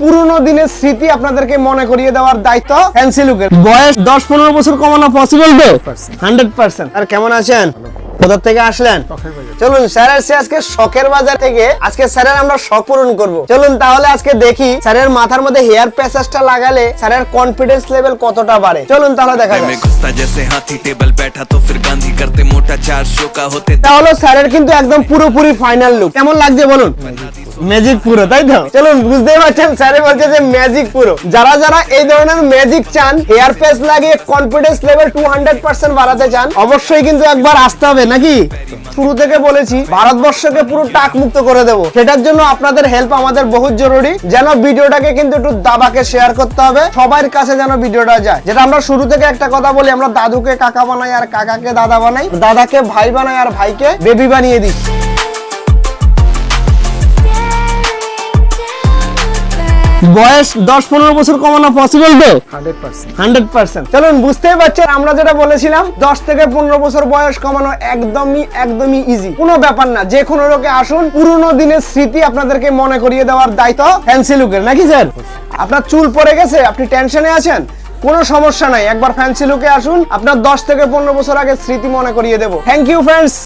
পুরনো দিনের স্মৃতি আপনাদেরকে মনে করিয়ে দেওয়ার দায়িত্ব ফ্যান্সি লুকের। বয়স 10-15 বছর কমানো পসিবল তো 100%। আর কেমন আছেন? কোথা থেকে আসলেন? চলুন স্যারের সে আজকে শখের বাজার থেকে আজকে স্যারের আমরা শখ পূরণ করব। চলুন তাহলে আজকে দেখি স্যারের মাথার মধ্যে হেয়ার প্যাচেসটা লাগালে স্যারের কনফিডেন্স লেভেল কতটা বাড়ে। চলুন তাহলে দেখা যাক। তাহলে স্যারের কিন্তু একদম পুরোপুরি ফাইনাল লুক। কেমন লাগছে বলুন? ম্যাজিক পুরো, তাই তো? চলুন বুঝতেই পারছেন স্যারে বলছে যে ম্যাজিক পুরো। যারা যারা এই ধরনের ম্যাজিক চান, হেয়ার প্যাচ লাগিয়ে কনফিডেন্স লেভেল 200% বাড়াতে চান, অবশ্যই কিন্তু একবার আসতে হবে নাকি? শুরু থেকে বলেছি ভারতবর্ষকে পুরো টাক মুক্ত করে দেব। সেটার জন্য আপনাদের হেল্প আমাদের বহুত জরুরি। যেন ভিডিওটাকে কিন্তু একটু দাবাকে শেয়ার করতে হবে, সবার কাছে যেন ভিডিওটা যায়। যেটা আমরা শুরু থেকে একটা কথা বলি, আমরা দাদুকে কাকা বানাই আর কাকাকে দাদা বানাই, দাদাকে ভাই বানাই আর ভাইকে বেবি বানিয়ে দিই। বয়স 10-15 বছর কমানো পসিবল তো 100%। চলুন বুঝতেই পারছেন আমরা যেটা বলেছিলাম 10 থেকে 15 বছর বয়স কমানো একদমই ইজি, কোনো ব্যাপার না। যে কোনো লোকে আসুন, পুরনো দিনের স্মৃতি আপনাদেরকে মনে করিয়ে দেওয়ার দায়িত্ব ফ্যান্সি লুকের, নাকি স্যার? আপনার চুল পড়ে গেছে, আপনি টেনশনে আছেন, কোনো সমস্যা নাই, একবার ফ্যান্সি লুকে আসুন, আপনার 10 থেকে 15 বছর আগে স্মৃতি মনে করিয়ে দেবো। Thank you friends.